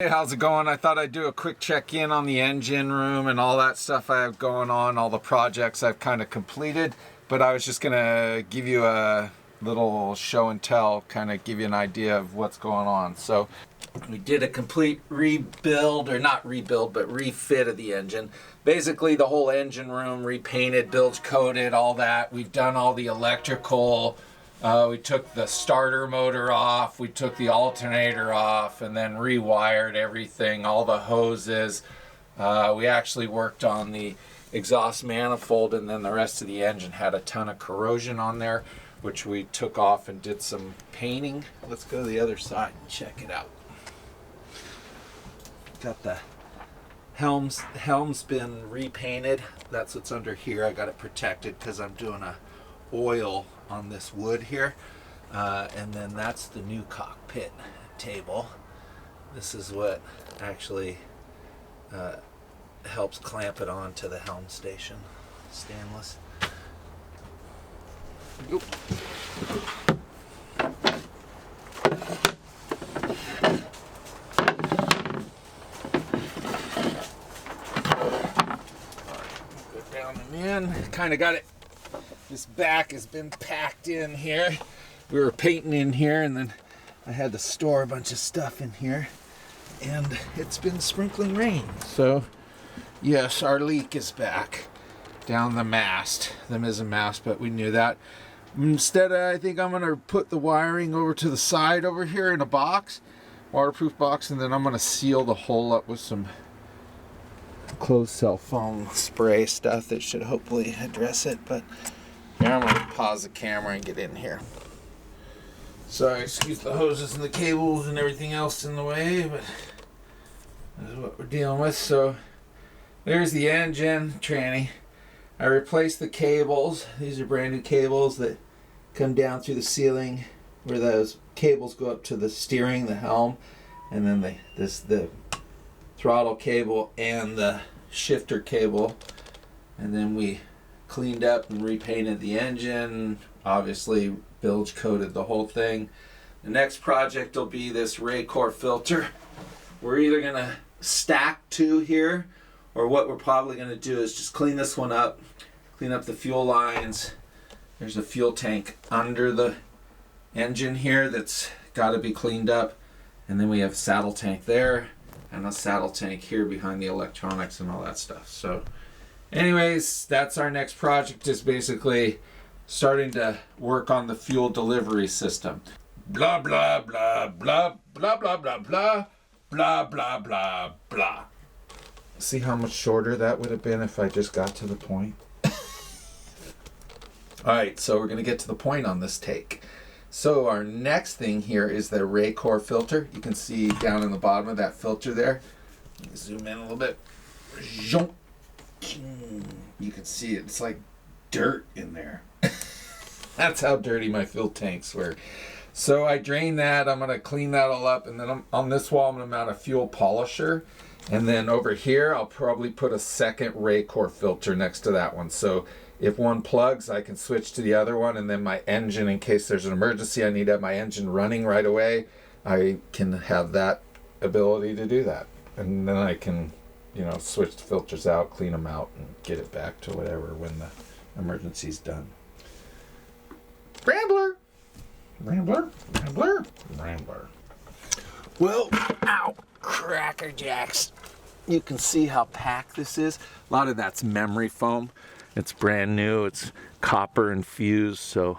Hey, how's it going? I thought I'd do a quick check-in on the engine room and all that stuff I have going on, all the projects I've kind of completed, but I was just gonna give you a little show and tell, kind of give you an idea of what's going on. So we did a complete rebuild, or not rebuild, but refit of the engine. Basically the whole engine room repainted, bilge coated, all that. We've done all the electrical. We took the starter motor off, we took the alternator off, and then rewired everything, all the hoses. We actually worked on the exhaust manifold, and then the rest of the engine had a ton of corrosion on there, which we took off and did some painting. Let's go to the other side and check it out. Got the helm's been repainted. That's what's under here. I got it protected because I'm doing a oil on this wood here, and then that's the new cockpit table. This is what actually helps clamp it onto the helm station. Stainless. Oop. Go down and in. Kind of got it. This back has been packed in here. We were painting in here, and then I had to store a bunch of stuff in here, and it's been sprinkling rain. So yes, our leak is back down the mast, the mizzen mast, but we knew that. Instead, I think I'm gonna put the wiring over to the side over here in a box, waterproof box, and then I'm gonna seal the hole up with some closed cell foam spray stuff that should hopefully address it. But here, I'm going to pause the camera and get in here. Sorry, excuse the hoses and the cables and everything else in the way, but this is what we're dealing with. So there's the engine tranny. I replaced the cables. These are brand new cables that come down through the ceiling, where those cables go up to the steering, the helm, and then the throttle cable and the shifter cable. And then we cleaned up and repainted the engine, obviously bilge coated the whole thing. The next project will be this Raycor filter. We're either gonna stack two here, or what we're probably gonna do is just clean this one up, clean up the fuel lines. There's a fuel tank under the engine here that's got to be cleaned up, and then we have a saddle tank there and a saddle tank here behind the electronics and all that stuff. So anyways, that's our next project, is basically starting to work on the fuel delivery system. Blah, blah, blah, blah, blah, blah, blah, blah, blah, blah, blah, blah. See how much shorter that would have been if I just got to the point? All right, so we're going to get to the point on this take. So our next thing here is the Raycor filter. You can see down in the bottom of that filter there. Zoom in a little bit. You can see it. It's like dirt in there. That's how dirty my fuel tanks were. So I drained that. I'm going to clean that all up. And then on this wall, I'm going to mount a fuel polisher. And then over here, I'll probably put a second Raycor filter next to that one. So if one plugs, I can switch to the other one. And then my engine, in case there's an emergency, I need to have my engine running right away, I can have that ability to do that. And then I can, switch the filters out, clean them out, and get it back to whatever when the emergency's done. Rambler. Well, ow, Cracker Jacks. You can see how packed this is. A lot of that's memory foam. It's brand new. It's copper infused, so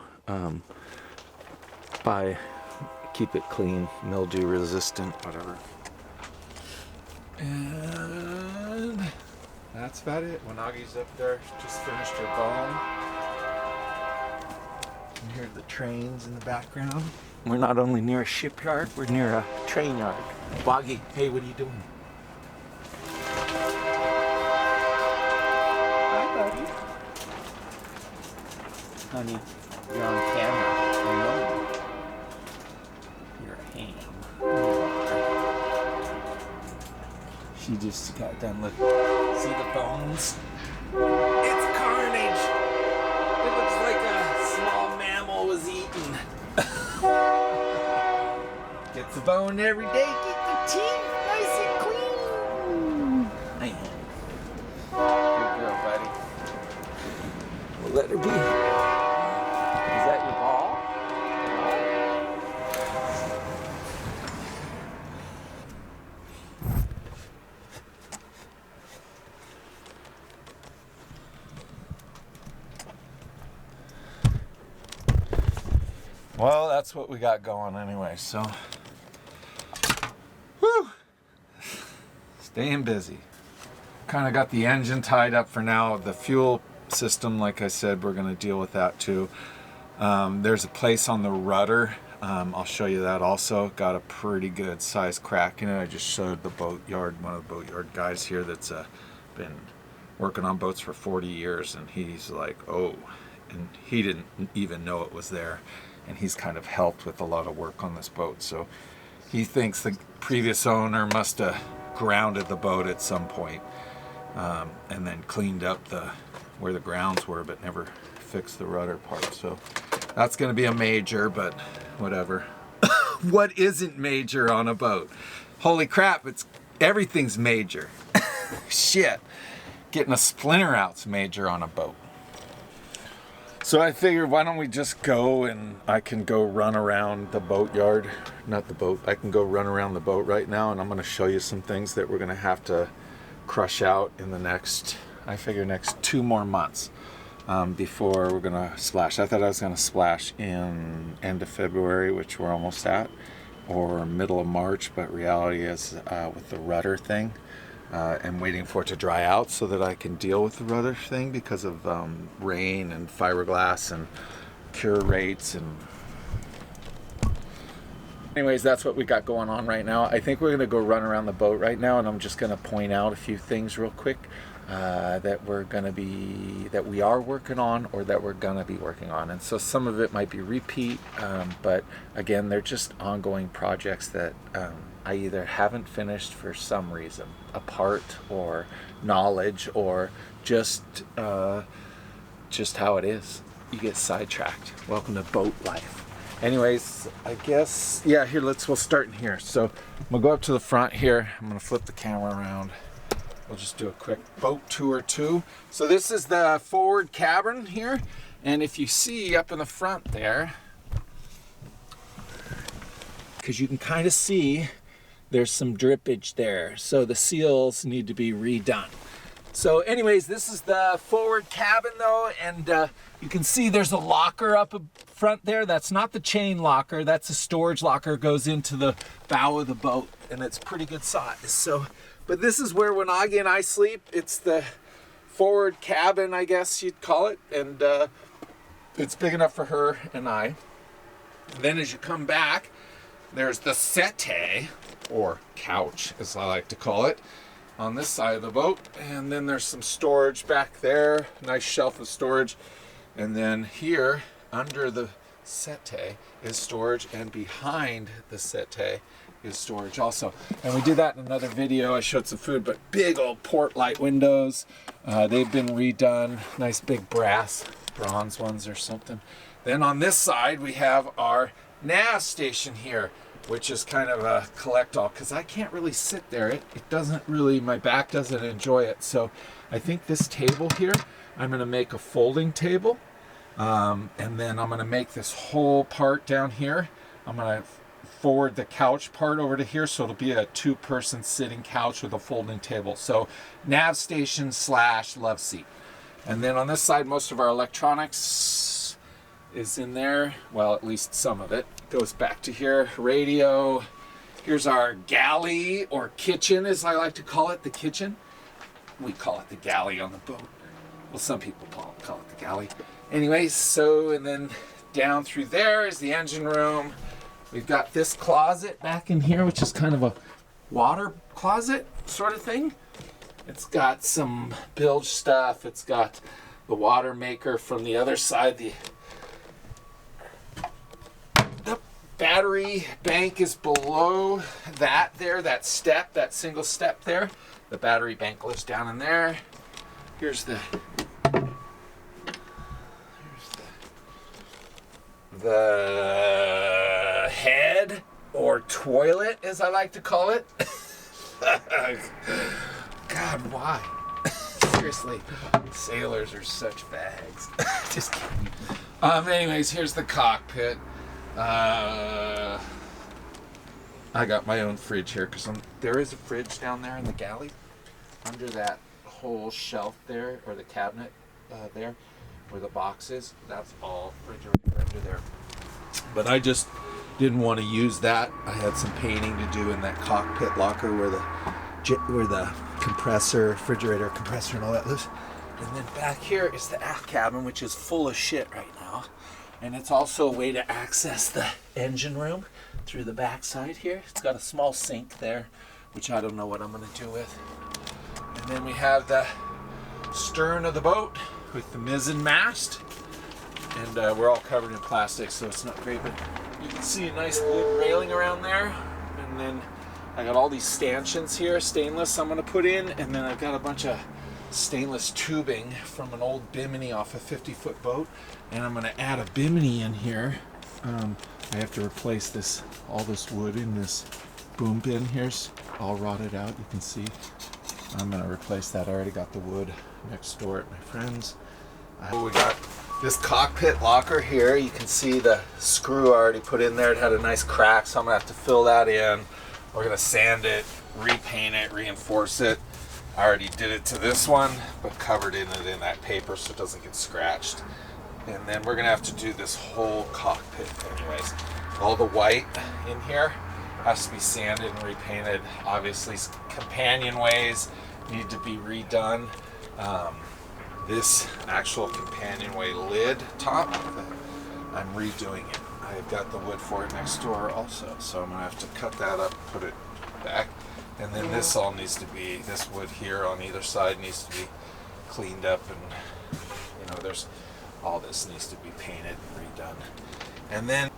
keep it clean, mildew resistant, whatever. And that's about it. Wanagi's up there, just finished her bone. You hear the trains in the background. We're not only near a shipyard, we're near a train yard. Wagi, hey, what are you doing? Hi, buddy. Honey, you're on camera. I know. You're a ham. She just got done looking. See the bones? It's carnage! It looks like a small mammal was eaten. Gets the bone every day, get the teeth nice Well, that's what we got going anyway, so. Whew. Staying busy. Kind of got the engine tied up for now. The fuel system, like I said, we're going to deal with that too. There's a place on the rudder. I'll show you that also. Got a pretty good size crack in it. I just showed the boatyard, one of the boatyard guys here that's been working on boats for 40 years, and he's like, oh, and he didn't even know it was there, and he's kind of helped with a lot of work on this boat. So he thinks the previous owner must have grounded the boat at some point, and then cleaned up where the grounds were, but never fixed the rudder part. So that's going to be a major, but whatever. What isn't major on a boat? Holy crap, everything's major. Shit. Getting a splinter out's major on a boat. So I figured, why don't we just go and I can go run around the boatyard. Not the boat. I can go run around the boat right now, and I'm going to show you some things that we're going to have to crush out in the next 2 more months. Before we're gonna splash. I thought I was gonna splash in end of February, which we're almost at, or middle of March, but reality is with the rudder thing, I'm waiting for it to dry out so that I can deal with the rudder thing because of rain and fiberglass and cure rates. And anyways, that's what we got going on right now. I think we're gonna go run around the boat right now, and I'm just gonna point out a few things real quick. That we are working on, or that we're gonna be working on. And so some of it might be repeat, but again, they're just ongoing projects that I either haven't finished for some reason, a part or knowledge, or just how it is. You get sidetracked. Welcome to boat life. Anyways, I guess, yeah, here, we'll start in here. So I'm gonna go up to the front here. I'm gonna flip the camera around. We'll just do a quick boat tour too. So this is the forward cabin here. And if you see up in the front there, because you can kind of see there's some drippage there. So the seals need to be redone. So anyways, this is the forward cabin though. And you can see there's a locker up front there. That's not the chain locker. That's a storage locker, goes into the bow of the boat. And it's pretty good size. So. But this is where Wanagi and I sleep. It's the forward cabin, I guess you'd call it. And it's big enough for her and I. And then as you come back, there's the settee, or couch, as I like to call it, on this side of the boat. And then there's some storage back there, nice shelf of storage. And then here, under the settee, is storage, and behind the settee is storage also. And we did that in another video. I showed some food, but big old port light windows. They've been redone. Nice big bronze ones or something. Then on this side, we have our nav station here, which is kind of a collect-all, because I can't really sit there. It doesn't really, my back doesn't enjoy it. So I think this table here, I'm gonna make a folding table. And then I'm gonna make this whole part down here. I'm gonna forward the couch part over to here, so it'll be a 2-person sitting couch with a folding table. So nav station / love seat. And then on this side, most of our electronics is in there. Well, at least some of it goes back to here. Radio. Here's our galley, or kitchen, as I like to call it, the kitchen. We call it the galley on the boat. Well, some people call it the galley. Anyways, so, and then down through there is the engine room. We've got this closet back in here, which is kind of a water closet sort of thing. It's got some bilge stuff. It's got the water maker from the other side. The battery bank is below that there, that step, that single step there. The battery bank lives down in there. Here's the head, or toilet, as I like to call it. God, why? Seriously, sailors are such fags. Just kidding. Anyways, here's the cockpit. I got my own fridge here, because there is a fridge down there in the galley, under that whole shelf there, or the cabinet there, where the box is. That's all refrigerator under there. but I just didn't want to use that. I had some painting to do in that cockpit locker where the compressor, refrigerator compressor and all that lives. And then back here is the aft cabin, which is full of shit right now. And it's also a way to access the engine room through the back side here. It's got a small sink there, which I don't know what I'm going to do with. And then we have the stern of the boat with the mizzen mast. And we're all covered in plastic, so it's not great, but you can see a nice wood railing around there. And then I got all these stanchions here, stainless, I'm going to put in. And then I've got a bunch of stainless tubing from an old bimini off a 50-foot boat, and I'm going to add a bimini in here. I have to replace all this wood in this boom bin here's all rotted out. You can see I'm going to replace that. I already got the wood next door at my friend's. We got this cockpit locker here. You can see the screw I already put in there. It had a nice crack, so I'm going to have to fill that in. We're going to sand it, repaint it, reinforce it. I already did it to this one, but covered it in that paper so it doesn't get scratched. And then we're gonna have to do this whole cockpit anyways. All the white in here has to be sanded and repainted. Obviously, companionways need to be redone. This actual companionway lid top, I'm redoing it. I've got the wood for it next door also, so I'm gonna have to cut that up, put it back. And then this all needs to be, this wood here on either side needs to be cleaned up, and there's all this needs to be painted and redone. And then,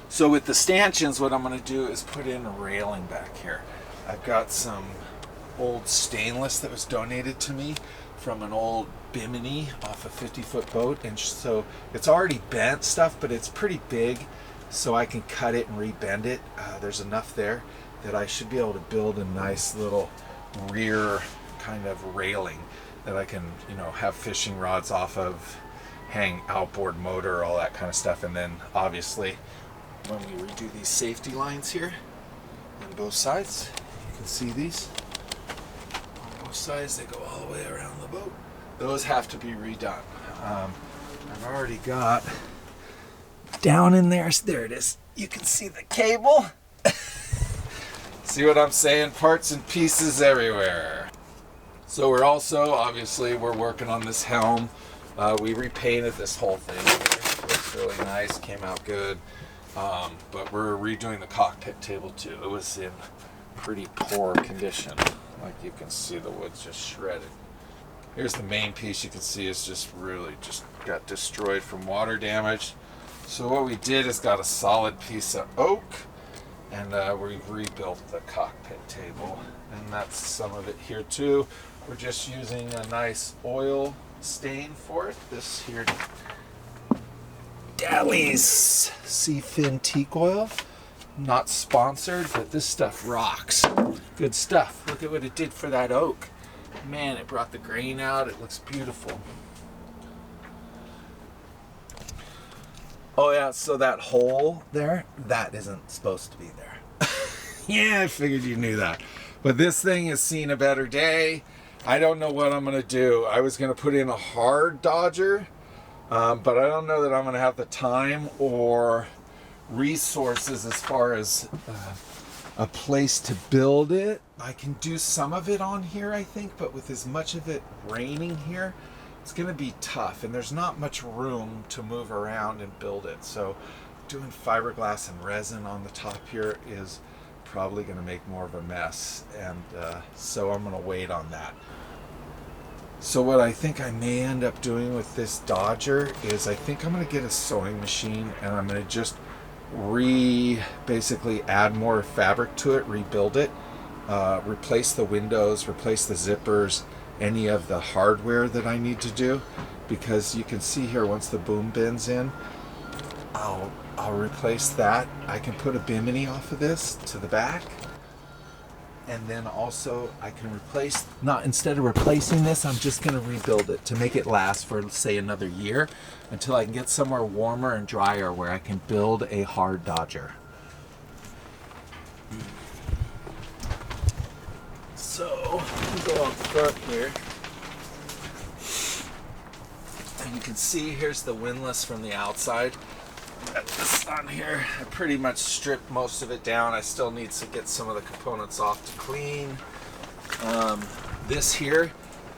so with the stanchions, what I'm going to do is put in a railing back here. I've got some old stainless that was donated to me from an old bimini off a 50-foot boat, and so it's already bent stuff, but it's pretty big, so I can cut it and rebend it. There's enough there that I should be able to build a nice little rear kind of railing that I can, have fishing rods off of, hang outboard motor, all that kind of stuff. And then obviously when we redo these safety lines here on both sides, you can see these on both sides, they go all the way around the boat. Those have to be redone. I've already got down in there it is. You can see the cable. See what I'm saying? Parts and pieces everywhere. So we're also, obviously, we're working on this helm. We repainted this whole thing. It looks really nice, came out good. But we're redoing the cockpit table too. It was in pretty poor condition. Like you can see the wood's just shredded. Here's the main piece. You can see it's just really just got destroyed from water damage. So what we did is got a solid piece of oak, and we've rebuilt the cockpit table, and that's some of it here too. We're just using a nice oil stain for it. This here, Dalley's Seafin teak oil. Not sponsored, but this stuff rocks. Good stuff. Look at what it did for that oak. Man, it brought the grain out. It looks beautiful. Oh yeah, so that hole there, that isn't supposed to be there. Yeah, I figured you knew that. But this thing has seen a better day. I don't know what I'm going to do. I was going to put in a hard dodger, but I don't know that I'm going to have the time or resources as far as a place to build it. I can do some of it on here, I think, but with as much of it raining here, it's going to be tough, and there's not much room to move around and build it. So doing fiberglass and resin on the top here is probably going to make more of a mess, and so I'm going to wait on that. So what I think I may end up doing with this Dodger is I think I'm going to get a sewing machine, and I'm going to just basically add more fabric to it, rebuild it, replace the windows, replace the zippers, any of the hardware that I need to do, because you can see here once the boom bin's in, I'll replace that. I can put a bimini off of this to the back, and then also I can replace, instead of replacing this, I'm just going to rebuild it to make it last for, say, another year until I can get somewhere warmer and drier where I can build a hard Dodger. So we'll go up front here, and you can see here's the windlass from the outside. Got this on here. I pretty much stripped most of it down. I still need to get some of the components off to clean. This here,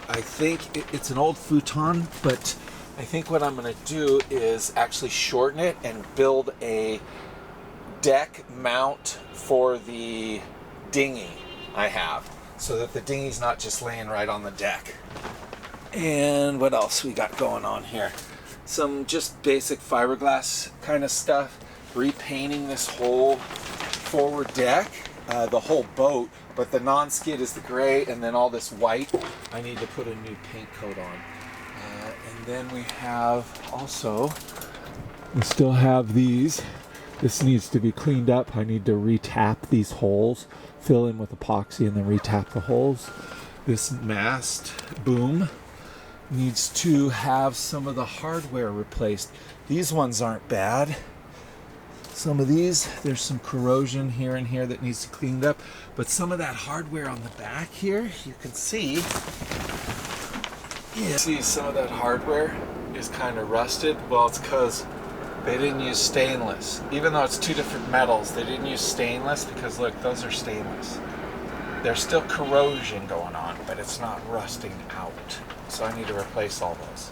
I think it's an old futon, but I think what I'm going to do is actually shorten it and build a deck mount for the dinghy I have, so that the dinghy's not just laying right on the deck. And what else we got going on here? Some just basic fiberglass kind of stuff. Repainting this whole forward deck, the whole boat, but the non-skid is the gray, and then all this white I need to put a new paint coat on. And then we have also, we still have these. This needs to be cleaned up. I need to retap these holes, fill in with epoxy, and then retap the holes. This mast boom needs to have some of the hardware replaced. These ones aren't bad. Some of these, there's some corrosion here and here that needs to be cleaned up, but some of that hardware on the back here, you can see, see some of that hardware is kind of rusted. Well, it's because they didn't use stainless. Even though it's two different metals, they didn't use stainless because look, those are stainless. There's still corrosion going on, but it's not rusting out. So I need to replace all those.